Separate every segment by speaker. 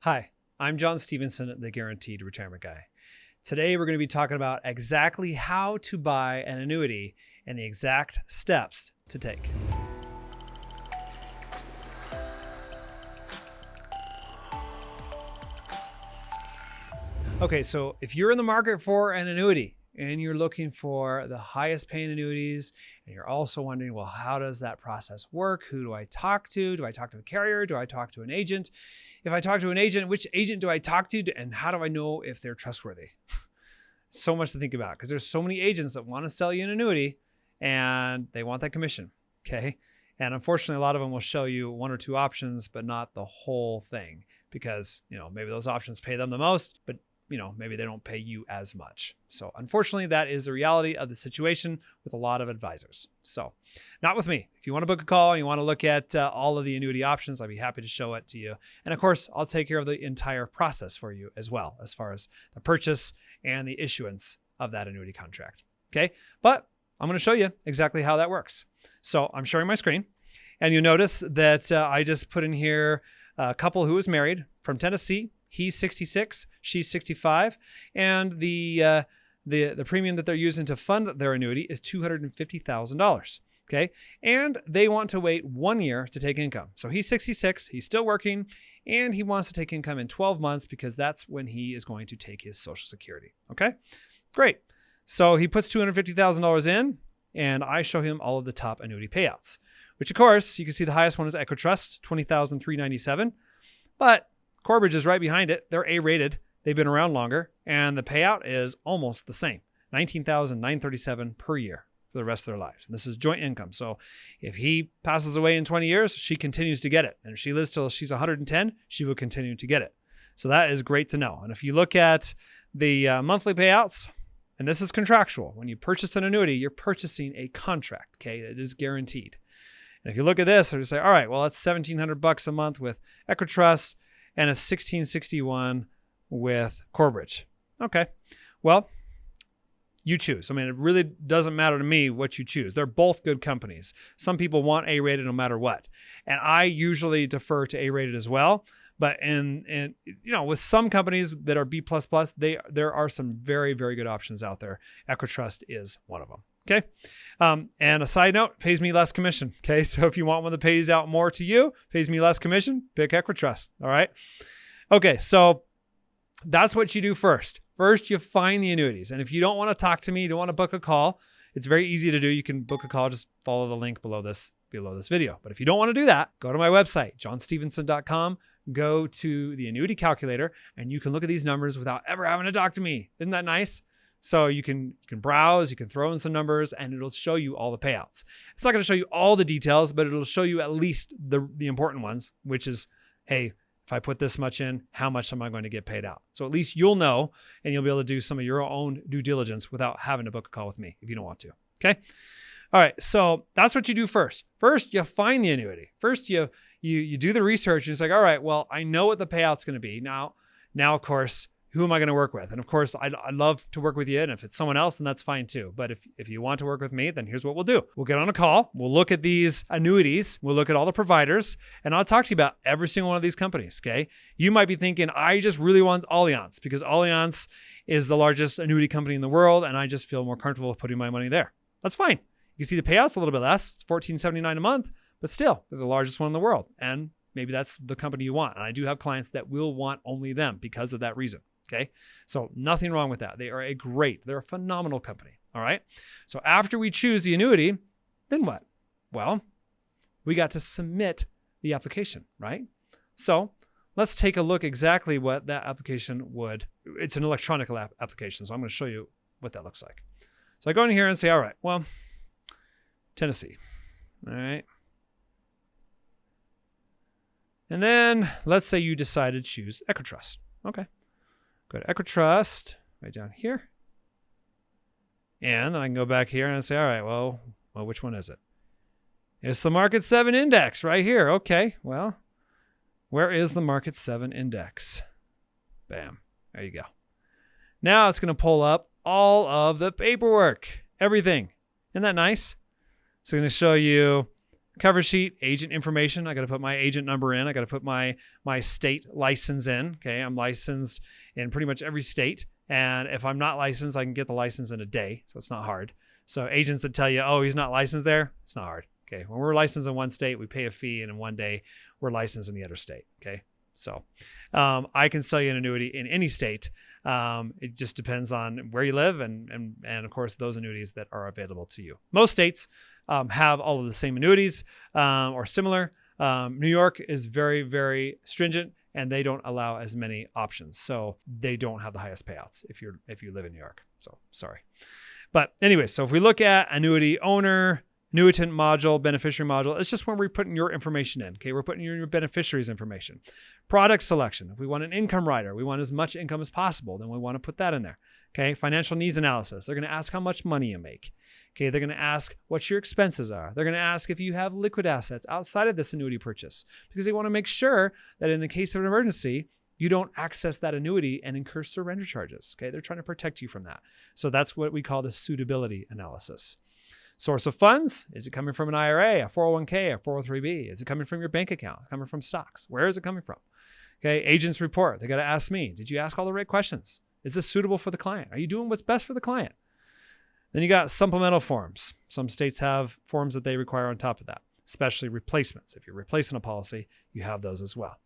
Speaker 1: Hi, I'm John Stevenson, the Guaranteed Retirement Guy. Today, we're going to be talking about exactly how to buy an annuity and the exact steps to take. Okay, so if you're in the market for an annuity and you're looking for the highest paying annuities, and you're also wondering, well, how does that process work? Who do I talk to? Do I talk to the carrier? Do I talk to an agent? If I talk to an agent, which agent do I talk to? And how do I know if they're trustworthy? So much to think about because there's so many agents that want to sell you an annuity and they want that commission, okay? And unfortunately, a lot of them will show you one or two options, but not the whole thing because, maybe those options pay them the most, but maybe they don't pay you as much. So unfortunately, that is the reality of the situation with a lot of advisors. So not with me. If you want to book a call and you want to look at all of the annuity options, I'd be happy to show it to you. And of course, I'll take care of the entire process for you as well, as far as the purchase and the issuance of that annuity contract. Okay. But I'm going to show you exactly how that works. So I'm sharing my screen and you'll notice that I just put in here a couple who is married from Tennessee. He's 66, she's 65, and the premium that they're using to fund their annuity is $250,000. Okay, and they want to wait 1 year to take income. So he's 66, he's still working, and he wants to take income in 12 months because that's when he is going to take his Social Security. Okay, great. So he puts $250,000 in, and I show him all of the top annuity payouts, which of course you can see the highest one is EquiTrust, $20,397, but Corbridge is right behind it. They're A-rated. They've been around longer, and the payout is almost the same, $19,937 per year for the rest of their lives. And this is joint income. So if he passes away in 20 years, she continues to get it. And if she lives till she's 110, she will continue to get it. So that is great to know. And if you look at the monthly payouts, and this is contractual. When you purchase an annuity, you're purchasing a contract, okay? It is guaranteed. And if you look at this, you say, all right, well, that's $1,700 a month with EquiTrust, and a $1,661 with Corbridge. Okay, well, you choose. I mean, it really doesn't matter to me what you choose. They're both good companies. Some people want A-rated no matter what. And I usually defer to A-rated as well. But with some companies that are B++, there are some very, very good options out there. EquiTrust is one of them. Okay. And a side note, pays me less commission. Okay. So if you want one that pays out more to you, pays me less commission, pick EquiTrust. All right. Okay. So that's what you do first. First, you find the annuities. And if you don't want to talk to me, you don't want to book a call, it's very easy to do. You can book a call. Just follow the link below this video. But if you don't want to do that, go to my website, johnstevenson.com, go to the annuity calculator, and you can look at these numbers without ever having to talk to me. Isn't that nice? So you can browse, you can throw in some numbers, and it'll show you all the payouts. It's not going to show you all the details, but it'll show you at least the important ones, which is, hey, if I put this much in, how much am I going to get paid out? So at least you'll know, and you'll be able to do some of your own due diligence without having to book a call with me if you don't want to. Okay. All right. So that's what you do first. First, you find the annuity. First, you do the research. And it's like, all right, well, I know what the payout's going to be. Now, of course, who am I going to work with? And of course, I'd love to work with you. And if it's someone else, then that's fine too. But if you want to work with me, then here's what we'll do. We'll get on a call. We'll look at these annuities. We'll look at all the providers. And I'll talk to you about every single one of these companies, okay? You might be thinking, I just really want Allianz because Allianz is the largest annuity company in the world. And I just feel more comfortable putting my money there. That's fine. You can see the payouts a little bit less. It's $14.79 a month. But still, they're the largest one in the world. And maybe that's the company you want. And I do have clients that will want only them because of that reason. Okay. So nothing wrong with that. They're a phenomenal company. All right. So after we choose the annuity, then what? Well, we got to submit the application, right? So let's take a look exactly what that application it's an electronic application. So I'm going to show you what that looks like. So I go in here and say, all right, well, Tennessee. All right. And then let's say you decide to choose EquiTrust. Okay. Go to EquiTrust right down here. And then I can go back here and say, all right, well, which one is it? It's the Market 7 Index right here. Okay, well, where is the Market 7 Index? Bam, there you go. Now it's going to pull up all of the paperwork, everything. Isn't that nice? It's going to show you Cover sheet, agent information. I got to put my agent number in. I got to put my state license in. Okay, I'm licensed in pretty much every state. And if I'm not licensed, I can get the license in a day. So it's not hard. So agents that tell you, oh, he's not licensed there, it's not hard. Okay, when we're licensed in one state, we pay a fee, and in one day, we're licensed in the other state. Okay, so I can sell you an annuity in any state. It just depends on where you live and of course, those annuities that are available to you. Most states have all of the same annuities or similar. New York is very, very stringent, and they don't allow as many options. So they don't have the highest payouts if you live in New York. So sorry. But anyway, so if we look at annuity owner, annuitant module, beneficiary module, it's just when we're putting your information in. Okay, we're putting your beneficiary's information. Product selection. If we want an income rider, we want as much income as possible, then we want to put that in there. Okay, financial needs analysis. They're going to ask how much money you make. Okay, they're going to ask what your expenses are. They're going to ask if you have liquid assets outside of this annuity purchase, because they want to make sure that in the case of an emergency, you don't access that annuity and incur surrender charges. Okay, they're trying to protect you from that. So that's what we call the suitability analysis. Source of funds. Is it coming from an IRA, a 401k, a 403b? Is it coming from your bank account? Coming from stocks? Where is it coming from? Okay, agent's report. They got to ask me, did you ask all the right questions? Is this suitable for the client? Are you doing what's best for the client? Then you got supplemental forms. Some states have forms that they require on top of that, especially replacements. If you're replacing a policy, you have those as well.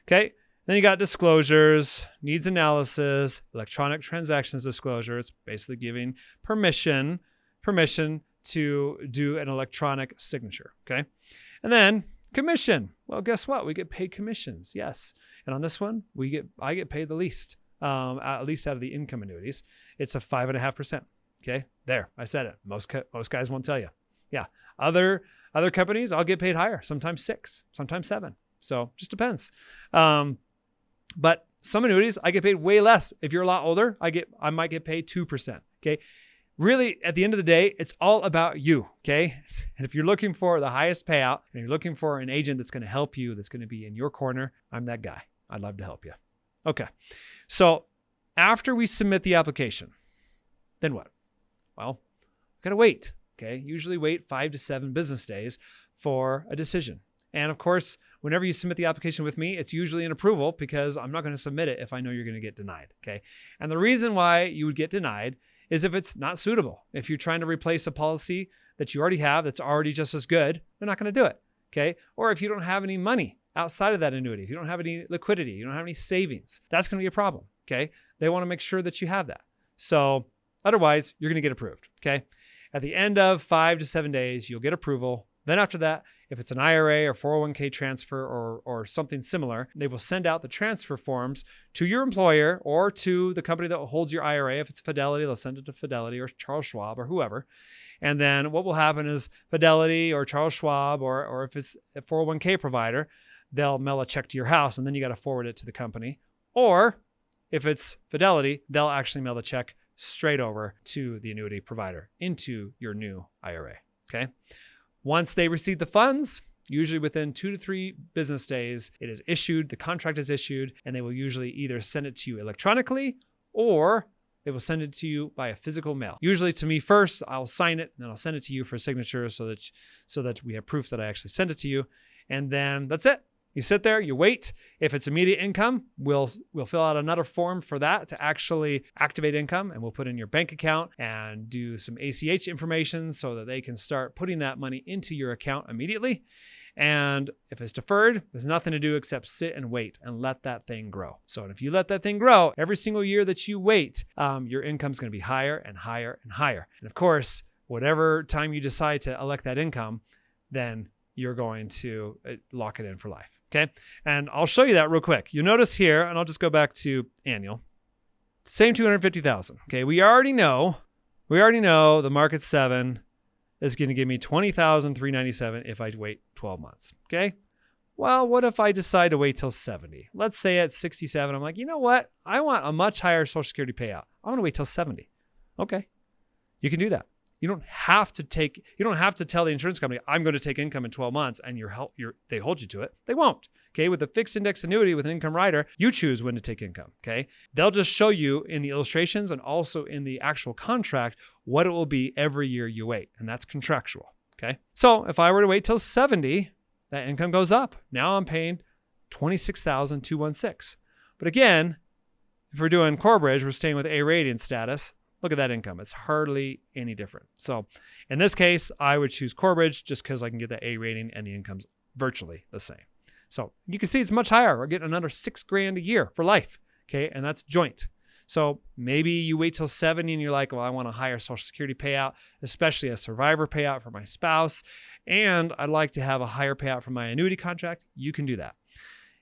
Speaker 1: Okay. Then you got disclosures, needs analysis, electronic transactions disclosure. It's basically giving permission to do an electronic signature. Okay. And then commission. Well, guess what? We get paid commissions. Yes. And on this one, I get paid the least, at least out of the income annuities. It's a 5.5%. Okay. There, I said it. Most guys won't tell you. Yeah. Other companies, I'll get paid higher, sometimes 6, sometimes 7. So just depends. But some annuities, I get paid way less. If you're a lot older, I might get paid 2%. Okay. Really, at the end of the day, it's all about you. Okay. And if you're looking for the highest payout and you're looking for an agent that's going to help you, that's going to be in your corner, I'm that guy. I'd love to help you. Okay. So after we submit the application, then what? Well, we got to wait. Okay. Usually wait 5 to 7 business days for a decision. And of course, whenever you submit the application with me, it's usually an approval, because I'm not going to submit it if I know you're going to get denied. Okay. And the reason why you would get denied is if it's not suitable. If you're trying to replace a policy that you already have that's already just as good, they're not going to do it. Okay. Or if you don't have any money outside of that annuity, if you don't have any liquidity, you don't have any savings, that's going to be a problem. Okay. They want to make sure that you have that. So otherwise, you're going to get approved. Okay. At the end of 5 to 7 days, you'll get approval. Then after that, if it's an IRA or 401k transfer or something similar, they will send out the transfer forms to your employer or to the company that holds your IRA. If it's Fidelity, they'll send it to Fidelity or Charles Schwab or whoever. And then what will happen is Fidelity or Charles Schwab, or if it's a 401k provider, they'll mail a check to your house, and then you got to forward it to the company. Or if it's Fidelity, they'll actually mail the check straight over to the annuity provider into your new IRA. Okay. Once they receive the funds, usually within 2 to 3 business days, it is issued, the contract is issued, and they will usually either send it to you electronically or they will send it to you by a physical mail. Usually to me first, I'll sign it, and then I'll send it to you for signature so that we have proof that I actually sent it to you. And then that's it. You sit there, you wait. If it's immediate income, we'll fill out another form for that to actually activate income, and we'll put in your bank account and do some ACH information so that they can start putting that money into your account immediately. And if it's deferred, there's nothing to do except sit and wait and let that thing grow. So if you let that thing grow, every single year that you wait, your income's going to be higher and higher and higher. And of course, whatever time you decide to elect that income, then you're going to lock it in for life. Okay. And I'll show you that real quick. You notice here, and I'll just go back to annual, same 250,000. Okay. We already know the market 7 is going to give me 20,397 if I wait 12 months. Okay. Well, what if I decide to wait till 70? Let's say at 67, I'm like, you know what? I want a much higher Social Security payout. I want to wait till 70. Okay. You can do that. You don't have to tell the insurance company, I'm going to take income in 12 months, and they hold you to it. They won't. Okay. With a fixed index annuity with an income rider, you choose when to take income. Okay. They'll just show you in the illustrations and also in the actual contract what it will be every year you wait. And that's contractual. Okay. So if I were to wait till 70, that income goes up. Now I'm paying $26,216. But again, if we're doing Corebridge, we're staying with A rating status. Look at that income. It's hardly any different. So in this case, I would choose Corebridge just because I can get the A rating and the income's virtually the same. So you can see it's much higher. We're getting another $6,000 a year for life. Okay. And that's joint. So maybe you wait till 70 and you're like, well, I want a higher Social Security payout, especially a survivor payout for my spouse. And I'd like to have a higher payout from my annuity contract. You can do that.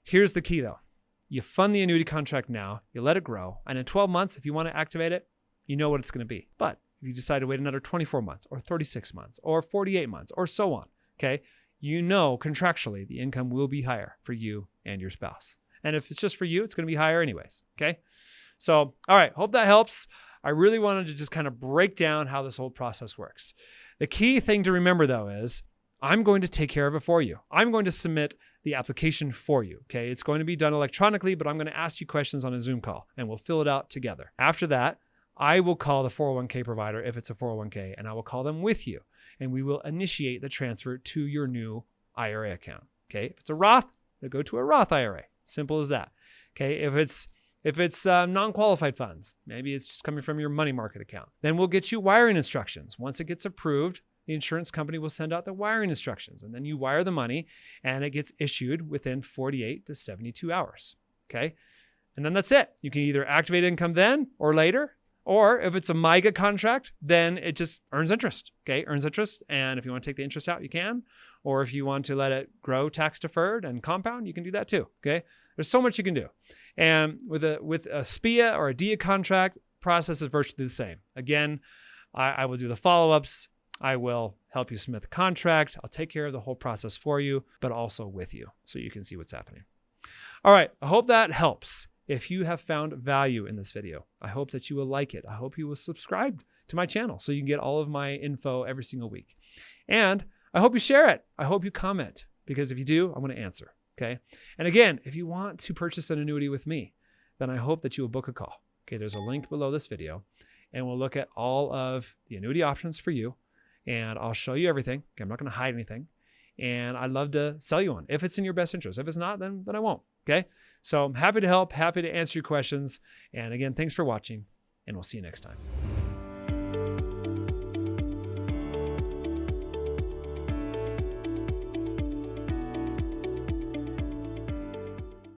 Speaker 1: Here's the key though. You fund the annuity contract now, you let it grow. And in 12 months, if you want to activate it, you know what it's going to be. But if you decide to wait another 24 months or 36 months or 48 months or so on, okay, you know contractually the income will be higher for you and your spouse. And if it's just for you, it's going to be higher anyways, okay? So, all right, hope that helps. I really wanted to just kind of break down how this whole process works. The key thing to remember though is I'm going to take care of it for you. I'm going to submit the application for you, okay? It's going to be done electronically, but I'm going to ask you questions on a Zoom call and we'll fill it out together. After that, I will call the 401k provider if it's a 401k, and I will call them with you, and we will initiate the transfer to your new IRA account, okay? If it's a Roth, it'll go to a Roth IRA. Simple as that, okay? If it's non-qualified funds, maybe it's just coming from your money market account, then we'll get you wiring instructions. Once it gets approved, the insurance company will send out the wiring instructions, and then you wire the money, and it gets issued within 48 to 72 hours, okay? And then that's it. You can either activate income then or later, or if it's a MIGA contract, then it just earns interest, okay? Earns interest, and if you want to take the interest out, you can. Or if you want to let it grow tax deferred and compound, you can do that too, okay? There's so much you can do. And with a SPIA or a DIA contract, process is virtually the same. Again, I will do the follow-ups. I will help you submit the contract. I'll take care of the whole process for you, but also with you so you can see what's happening. All right, I hope that helps. If you have found value in this video, I hope that you will like it. I hope you will subscribe to my channel so you can get all of my info every single week. And I hope you share it. I hope you comment, because if you do, I'm going to answer, okay? And again, if you want to purchase an annuity with me, then I hope that you will book a call. Okay, there's a link below this video, and we'll look at all of the annuity options for you, and I'll show you everything. Okay, I'm not going to hide anything, and I'd love to sell you one if it's in your best interest. If it's not, then I won't, okay? So I'm happy to help, happy to answer your questions. And again, thanks for watching, and we'll see you next time.